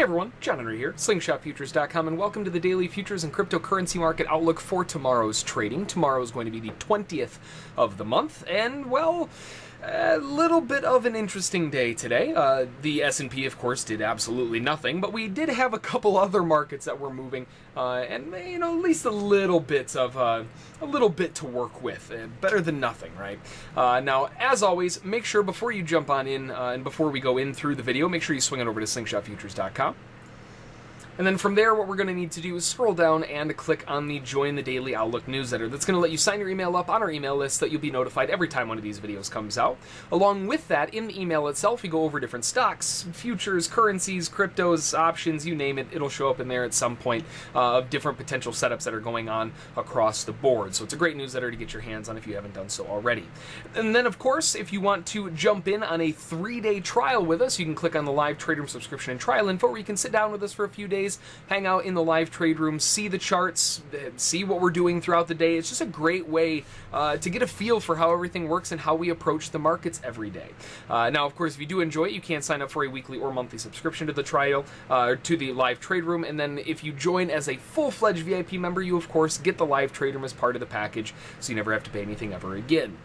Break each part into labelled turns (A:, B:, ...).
A: Hey everyone, John Henry here, slingshotfutures.com, and welcome to the daily futures and cryptocurrency market outlook for tomorrow's trading. Tomorrow is going to be the 20th of the month, and well, a little bit of an interesting day today. The S&P, of course, did absolutely nothing, but we did have a couple other markets that were moving, and at least a little bit to work with. Better than nothing, right? Now, as always, make sure before you jump on in and before we go in through the video, make sure you swing on over to slingshotfutures.com. And then from there, what we're going to need to do is scroll down and click on the Join the Daily Outlook newsletter. That's going to let you sign your email up on our email list so that you'll be notified every time one of these videos comes out. Along with that, in the email itself, we go over different stocks, futures, currencies, cryptos, options, you name it. It'll show up in there at some point of different potential setups that are going on across the board. So it's a great newsletter to get your hands on if you haven't done so already. And then, of course, if you want to jump in on a 3-day trial with us, you can click on the live trade room subscription and trial info, where you can sit down with us for a few days, hang out in the live trade room, see the charts, see what we're doing throughout the day. It's just a great way to get a feel for how everything works and how we approach the markets every day. Now, of course, if you do enjoy it, you can sign up for a weekly or monthly subscription to the trial, to the live trade room. And then if you join as a full-fledged VIP member, you, of course, get the live trade room as part of the package, so you never have to pay anything ever again.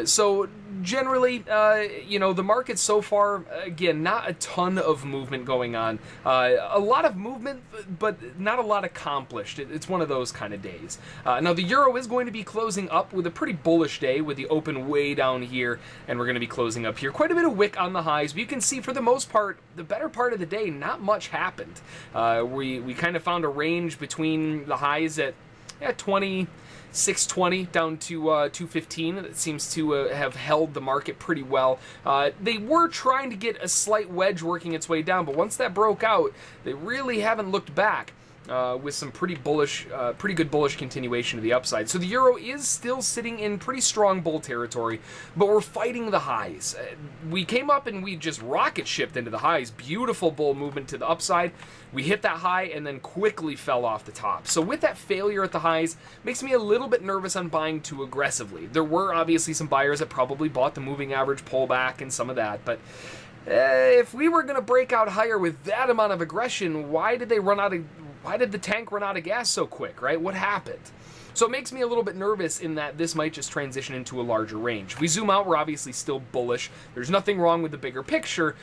A: So generally, the market so far, again, not a ton of movement going on. A lot of movement, but not a lot accomplished. It's one of those kind of days. Now, the euro is going to be closing up with a pretty bullish day, with the open way down here, and we're going to be closing up here. Quite a bit of wick on the highs, but you can see for the most part, the better part of the day, not much happened. We kind of found a range between the highs at 620 down to 215. That seems to have held the market pretty well. They were trying to get a slight wedge working its way down, but once that broke out, they really haven't looked back. With some pretty good bullish continuation to the upside. So the euro is still sitting in pretty strong bull territory, but we're fighting the highs. We came up and we just rocket shipped into the highs. Beautiful bull movement to the upside. We hit that high and then quickly fell off the top. So with that failure at the highs, makes me a little bit nervous on buying too aggressively. There were obviously some buyers that probably bought the moving average pullback and some of that, but if we were going to break out higher with that amount of aggression, why did the tank run out of gas so quick, right? What happened? So it makes me a little bit nervous in that this might just transition into a larger range. If we zoom out, we're obviously still bullish. There's nothing wrong with the bigger picture,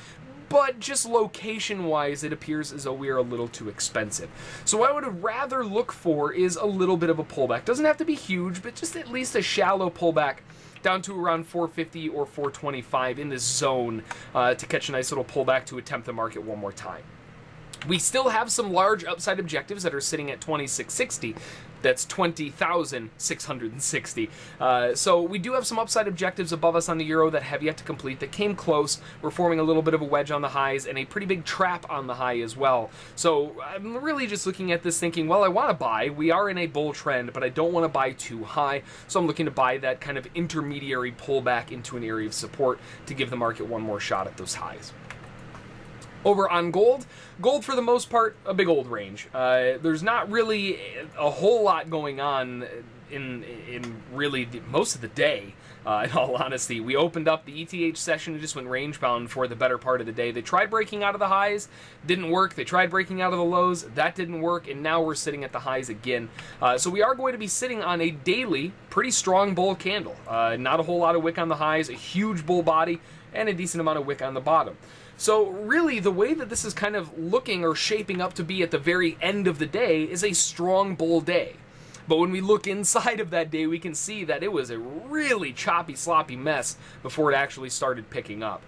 A: but just location-wise, it appears as though we are a little too expensive. So what I would rather look for is a little bit of a pullback. Doesn't have to be huge, but just at least a shallow pullback down to around 450 or 425 in this zone to catch a nice little pullback to attempt the market one more time. We still have some large upside objectives that are sitting at 2660. That's 20,660. So we do have some upside objectives above us on the euro that have yet to complete, that came close. We're forming a little bit of a wedge on the highs and a pretty big trap on the high as well. So I'm really just looking at this thinking, well, I want to buy. We are in a bull trend, but I don't want to buy too high. So I'm looking to buy that kind of intermediary pullback into an area of support to give the market one more shot at those highs. Over on gold for the most part, a big old range. There's not really a whole lot going on in really most of the day. In all honesty, we opened up the ETH session and just went range bound for the better part of the day. They tried breaking out of the highs, didn't work. They tried breaking out of the lows, that didn't work, and now we're sitting at the highs again. So we are going to be sitting on a daily, pretty strong bull candle. Not a whole lot of wick on the highs, a huge bull body, and a decent amount of wick on the bottom. So really, the way that this is kind of looking or shaping up to be at the very end of the day is a strong bull day. But when we look inside of that day, we can see that it was a really choppy, sloppy mess before it actually started picking up.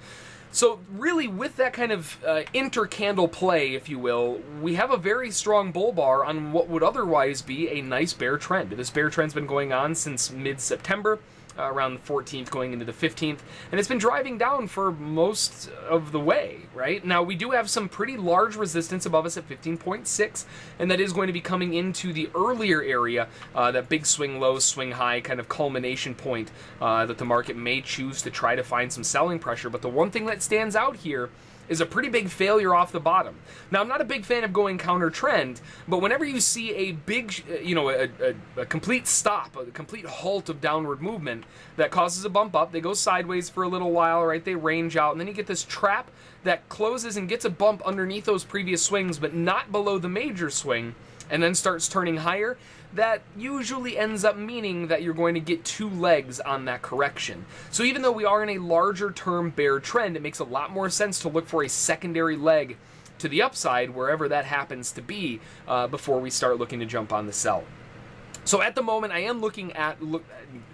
A: So really, with that kind of inter-candle play, if you will, we have a very strong bull bar on what would otherwise be a nice bear trend. This bear trend's been going on since mid-September. Around the 14th going into the 15th, and it's been driving down for most of the way, right? Now, we do have some pretty large resistance above us at 15.6, and that is going to be coming into the earlier area, that big swing low, swing high kind of culmination point that the market may choose to try to find some selling pressure. But the one thing that stands out here is a pretty big failure off the bottom. Now, I'm not a big fan of going counter trend, but whenever you see a big, a complete stop, a complete halt of downward movement that causes a bump up, they go sideways for a little while, right? They range out, and then you get this trap that closes and gets a bump underneath those previous swings, but not below the major swing, and then starts turning higher. That usually ends up meaning that you're going to get two legs on that correction. So even though we are in a larger term bear trend, it makes a lot more sense to look for a secondary leg to the upside, wherever that happens to be, before we start looking to jump on the sell. So at the moment, I am looking at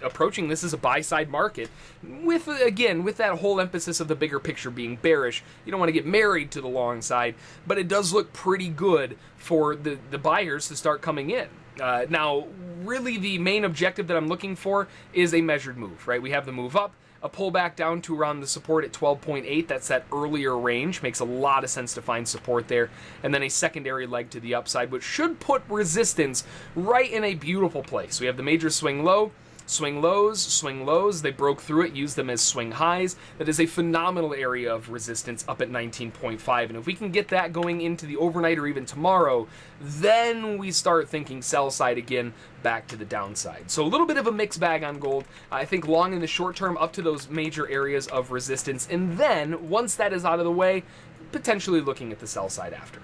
A: approaching this as a buy-side market with, again, with that whole emphasis of the bigger picture being bearish. You don't want to get married to the long side, but it does look pretty good for the buyers to start coming in. Now, really the main objective that I'm looking for is a measured move, right? We have the move up, a pullback down to around the support at 12.8. That's that earlier range. Makes a lot of sense to find support there. And then a secondary leg to the upside, which should put resistance right in a beautiful place. We have the major swing low, swing lows. They broke through it, used them as swing highs. That is a phenomenal area of resistance up at 19.5. And if we can get that going into the overnight or even tomorrow, then we start thinking sell side again, back to the downside. So a little bit of a mixed bag on gold. I think long in the short term up to those major areas of resistance. And then once that is out of the way, potentially looking at the sell side after.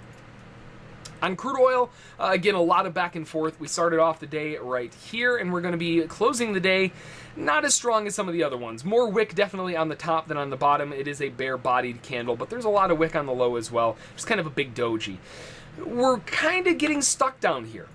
A: On crude oil, again, a lot of back and forth. We started off the day right here, and we're going to be closing the day not as strong as some of the other ones. More wick definitely on the top than on the bottom. It is a bare-bodied candle, but there's a lot of wick on the low as well. Just kind of a big doji. We're kind of getting stuck down here.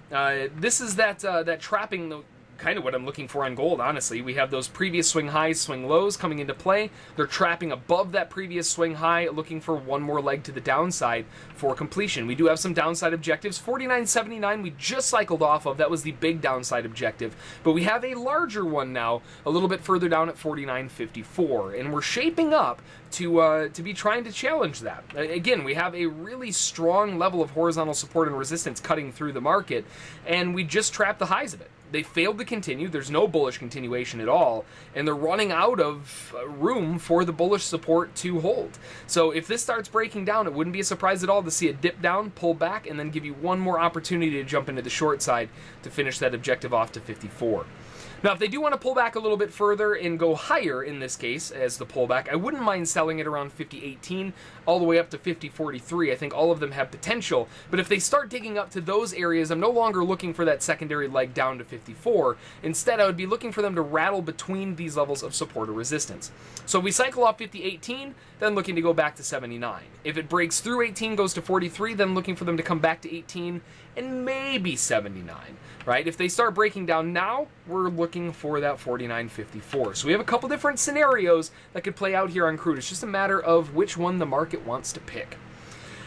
A: This is that trapping, kind of what I'm looking for on gold, honestly. We have those previous swing highs, swing lows coming into play. They're trapping above that previous swing high, looking for one more leg to the downside for completion. We do have some downside objectives. 49.79 we just cycled off of. That was the big downside objective. But we have a larger one now, a little bit further down at 49.54. And we're shaping up to be trying to challenge that. Again, we have a really strong level of horizontal support and resistance cutting through the market, and we just trapped the highs of it. They failed to continue. There's no bullish continuation at all, and they're running out of room for the bullish support to hold. So if this starts breaking down, it wouldn't be a surprise at all to see it dip down, pull back, and then give you one more opportunity to jump into the short side to finish that objective off to 54. Now, if they do want to pull back a little bit further and go higher in this case as the pullback, I wouldn't mind selling it around 50.18 all the way up to 50.43. I think all of them have potential. But if they start digging up to those areas, I'm no longer looking for that secondary leg down to 54. Instead, I would be looking for them to rattle between these levels of support or resistance. So if we cycle off 50.18, then looking to go back to 79. If it breaks through 18, goes to 43, then looking for them to come back to 18 and maybe 79, right? If they start breaking down now, we're looking for that 49.54. So we have a couple different scenarios that could play out here on crude. It's just a matter of which one the market wants to pick.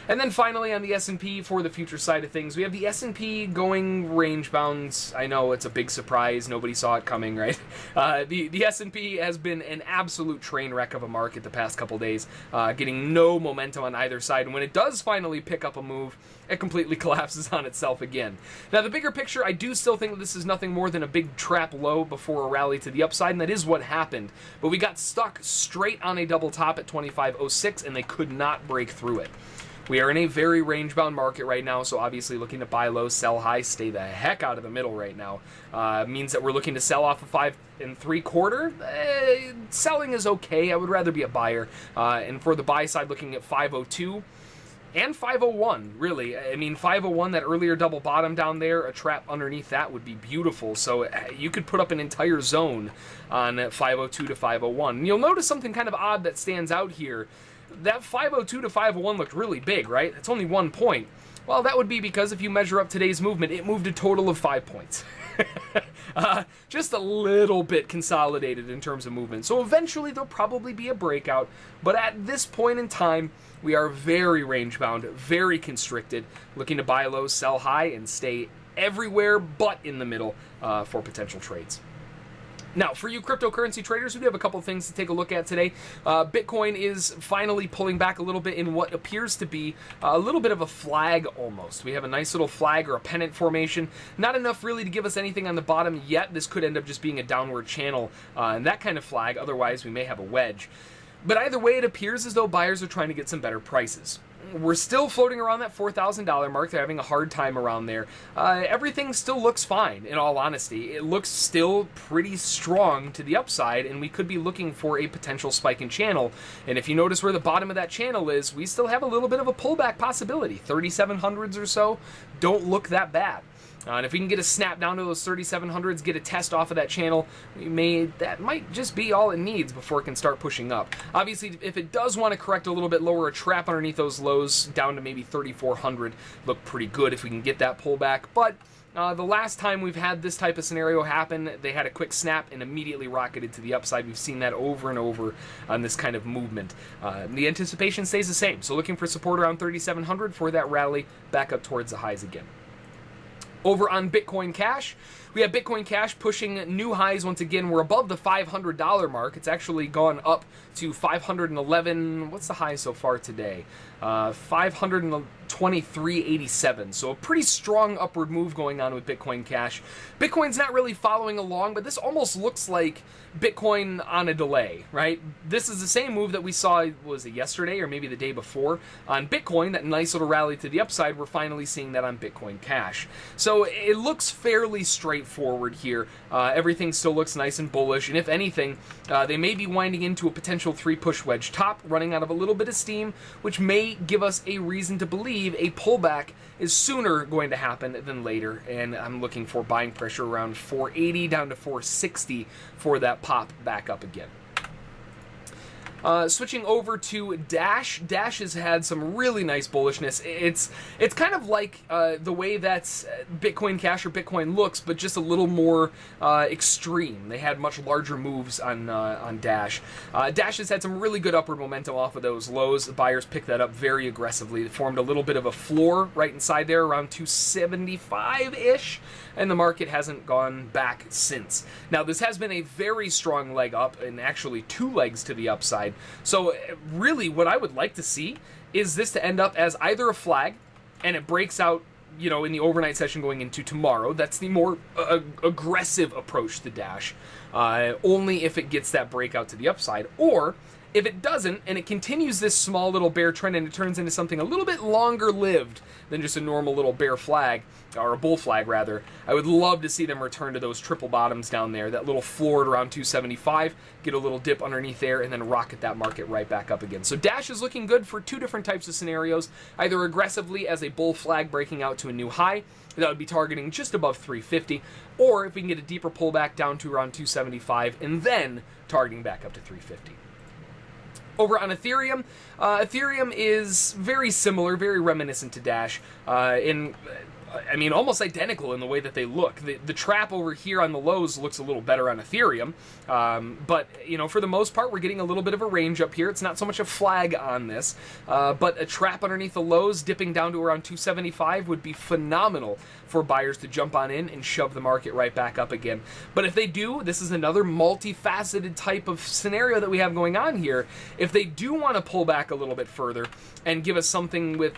A: And then finally on the S&P for the future side of things, we have the S&P going range bounds. I know it's a big surprise. Nobody saw it coming, right? The S&P has been an absolute train wreck of a market the past couple days, getting no momentum on either side. And when it does finally pick up a move, it completely collapses on itself again. Now, the bigger picture, I do still think that this is nothing more than a big trap low before a rally to the upside, and that is what happened. But we got stuck straight on a double top at 25.06, and they could not break through it. We are in a very range-bound market right now, so obviously looking to buy low, sell high, stay the heck out of the middle right now. Means that we're looking to sell off of 5 3/4. Selling is okay. I would rather be a buyer. And for the buy side, looking at 502 and 501, really. I mean, 501, that earlier double bottom down there, a trap underneath that would be beautiful. So you could put up an entire zone on 502 to 501. And you'll notice something kind of odd that stands out here. That 502 to 501 looked really big, right? It's only 1 point. Well, that would be because if you measure up today's movement, it moved a total of 5 points. Just a little bit consolidated in terms of movement. So eventually there'll probably be a breakout, but at this point in time, we are very range bound, very constricted, looking to buy low, sell high, and stay everywhere but in the middle for potential trades. Now, for you cryptocurrency traders, we do have a couple of things to take a look at today. Bitcoin is finally pulling back a little bit in what appears to be a little bit of a flag almost. We have a nice little flag or a pennant formation. Not enough really to give us anything on the bottom yet. This could end up just being a downward channel and that kind of flag. Otherwise, we may have a wedge. But either way, it appears as though buyers are trying to get some better prices. We're still floating around that $4,000 mark. They're having a hard time around there. Everything still looks fine, in all honesty. It looks still pretty strong to the upside, and we could be looking for a potential spike in channel. And if you notice where the bottom of that channel is, we still have a little bit of a pullback possibility. 3,700s or so don't look that bad. And if we can get a snap down to those 3,700s, get a test off of that channel, that might just be all it needs before it can start pushing up. Obviously, if it does want to correct a little bit lower, a trap underneath those lows down to maybe 3,400 look pretty good if we can get that pullback. But the last time we've had this type of scenario happen, they had a quick snap and immediately rocketed to the upside. We've seen that over and over on this kind of movement. The anticipation stays the same. So looking for support around 3,700 for that rally back up towards the highs again. Over on Bitcoin Cash, we have Bitcoin Cash pushing new highs once again. We're above the $500 mark. It's actually gone up to 511. What's the high so far today? 523.87. So a pretty strong upward move going on with Bitcoin Cash. Bitcoin's not really following along, but this almost looks like Bitcoin on a delay, right? This is the same move that we saw, was it yesterday or maybe the day before on Bitcoin, that nice little rally to the upside. We're finally seeing that on Bitcoin Cash. So it looks fairly straightforward here. Everything still looks nice and bullish, and if anything, they may be winding into a potential 3-push wedge top, running out of a little bit of steam, which may give us a reason to believe a pullback is sooner going to happen than later, and I'm looking for buying pressure around 480 down to 460 for that pop back up again. Switching over to Dash. Dash has had some really nice bullishness. It's kind of like the way that Bitcoin Cash or Bitcoin looks, but just a little more extreme. They had much larger moves on Dash. Dash has had some really good upward momentum off of those lows. The buyers picked that up very aggressively. They formed a little bit of a floor right inside there, around 275-ish, and the market hasn't gone back since. Now, this has been a very strong leg up, and actually 2 legs to the upside. So really what I would like to see is this to end up as either a flag, and it breaks out, you know, in the overnight session going into tomorrow. That's the more aggressive approach to Dash, only if it gets that breakout to the upside. Or if it doesn't, and it continues this small little bear trend and it turns into something a little bit longer lived than just a normal little bear flag, or a bull flag rather, I would love to see them return to those triple bottoms down there, that little floor at around 275, get a little dip underneath there, and then rocket that market right back up again. So Dash is looking good for 2 different types of scenarios, either aggressively as a bull flag breaking out to a new high, that would be targeting just above 350, or if we can get a deeper pullback down to around 275, and then targeting back up to 350. Over on Ethereum, Ethereum is very similar, very reminiscent to Dash, I mean, almost identical in the way that they look. The trap over here on the lows looks a little better on Ethereum, but, you know, for the most part, we're getting a little bit of a range up here. It's not so much a flag on this, but a trap underneath the lows dipping down to around 275 would be phenomenal for buyers to jump on in and shove the market right back up again. But if they do, this is another multifaceted type of scenario that we have going on here. If they do want to pull back a little bit further and give us something with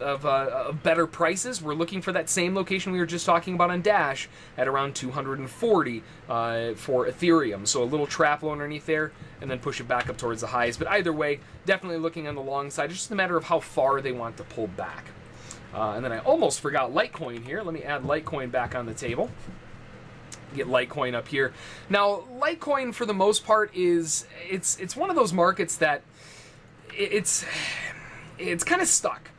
A: better prices, we're looking for that same location we were just talking about on Dash at around 240 for Ethereum. So a little trap low underneath there, and then push it back up towards the highs. But either way, definitely looking on the long side. It's just a matter of how far they want to pull back. And then I almost forgot Litecoin here. Let me add Litecoin back on the table. Get Litecoin up here. Now, Litecoin, for the most part, it's one of those markets that it's kind of stuck.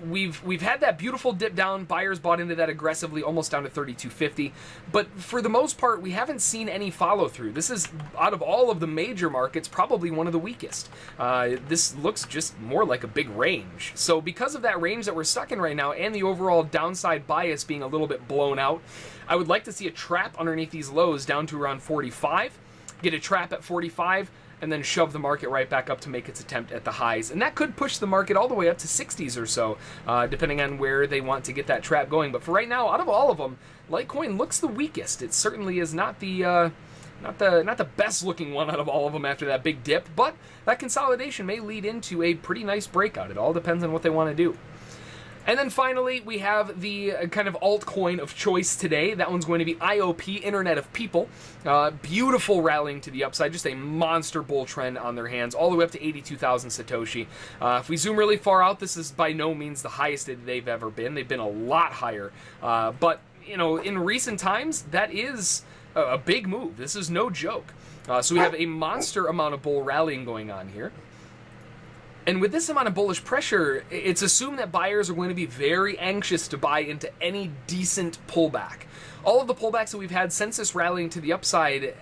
A: We've had that beautiful dip down. Buyers bought into that aggressively, almost down to 32.50. But for the most part, we haven't seen any follow through. This is, out of all of the major markets, probably one of the weakest. This looks just more like a big range. So because of that range that we're stuck in right now, and the overall downside bias being a little bit blown out, I would like to see a trap underneath these lows down to around 45. Get a trap at 45. And then shove the market right back up to make its attempt at the highs. And that could push the market all the way up to 60s or so, depending on where they want to get that trap going. But for right now, out of all of them, Litecoin looks the weakest. It certainly is not the best looking one out of all of them after that big dip, but that consolidation may lead into a pretty nice breakout. It all depends on what they want to do. And then finally, we have the kind of altcoin of choice today. That one's going to be IOP, Internet of People. Beautiful rallying to the upside, just a monster bull trend on their hands, all the way up to 82,000 Satoshi. If we zoom really far out, this is by no means the highest that they've ever been. They've been a lot higher. But, you know, in recent times, that is a big move. This is no joke. So we have a monster amount of bull rallying going on here. And with this amount of bullish pressure, it's assumed that buyers are going to be very anxious to buy into any decent pullback. All of the pullbacks that we've had since this rallying to the upside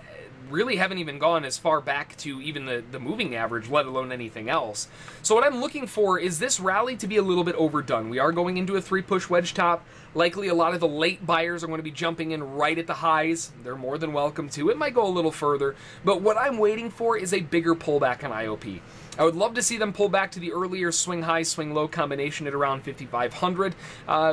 A: really haven't even gone as far back to even the moving average, let alone anything else. So what I'm looking for is this rally to be a little bit overdone. We are going into a 3-push wedge top. Likely a lot of the late buyers are going to be jumping in right at the highs. They're more than welcome to. It might go a little further, but what I'm waiting for is a bigger pullback on IOP. I would love to see them pull back to the earlier swing high, swing low combination at around 5,500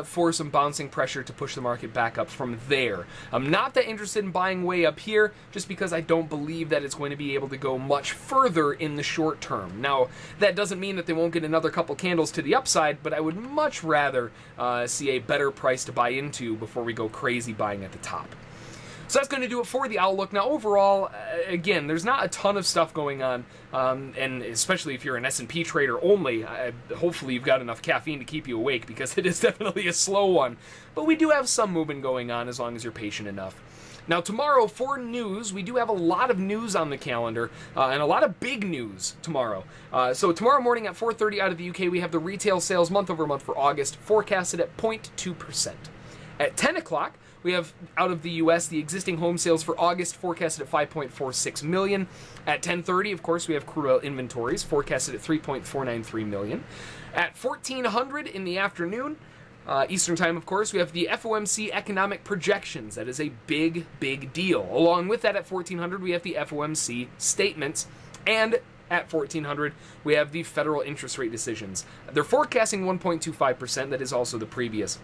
A: for some bouncing pressure to push the market back up from there. I'm not that interested in buying way up here just because I don't believe that it's going to be able to go much further in the short term. Now, that doesn't mean that they won't get another couple candles to the upside, but I would much rather see a better price to buy into before we go crazy buying at the top. So that's going to do it for the outlook. Now, overall, again, there's not a ton of stuff going on, and especially if you're an S&P trader only, hopefully you've got enough caffeine to keep you awake, because it is definitely a slow one. But we do have some movement going on as long as you're patient enough. Now, tomorrow, for news, we do have a lot of news on the calendar, and a lot of big news tomorrow. So tomorrow morning at 4:30 out of the UK, we have the retail sales month-over-month for August, forecasted at 0.2%. At 10 o'clock, we have, out of the U.S., the existing home sales for August forecasted at 5.46 million. At 10:30, of course, we have crude oil inventories forecasted at 3.493 million. At 1400 in the afternoon, Eastern time, of course, we have the FOMC economic projections. That is a big, big deal. Along with that, at 1400, we have the FOMC statements. And at 1400, we have the federal interest rate decisions. They're forecasting 1.25%. That is also the previous.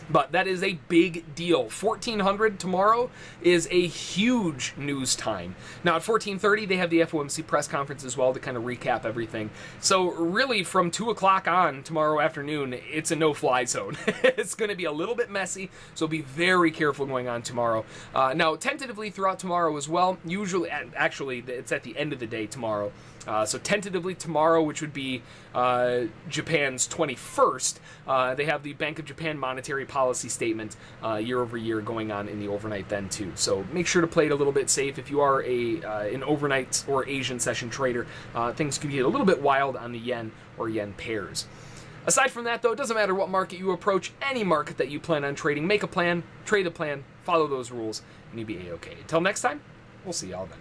A: But that is a big deal. 1400 tomorrow is a huge news time. Now at 14:30 they have the FOMC press conference as well to kind of recap everything. So really from 2 o'clock on tomorrow afternoon, it's a no-fly zone. It's going to be a little bit messy, so be very careful going on tomorrow. Now tentatively throughout tomorrow as well, usually, actually it's at the end of the day tomorrow. So tentatively tomorrow, which would be Japan's 21st, they have the Bank of Japan monetary policy statement year over year going on in the overnight then too. So make sure to play it a little bit safe. If you are an overnight or Asian session trader, things can get a little bit wild on the yen or yen pairs. Aside from that, though, it doesn't matter what market you approach, any market that you plan on trading, make a plan, trade the plan, follow those rules, and you'll be A-okay. Until next time, we'll see y'all then.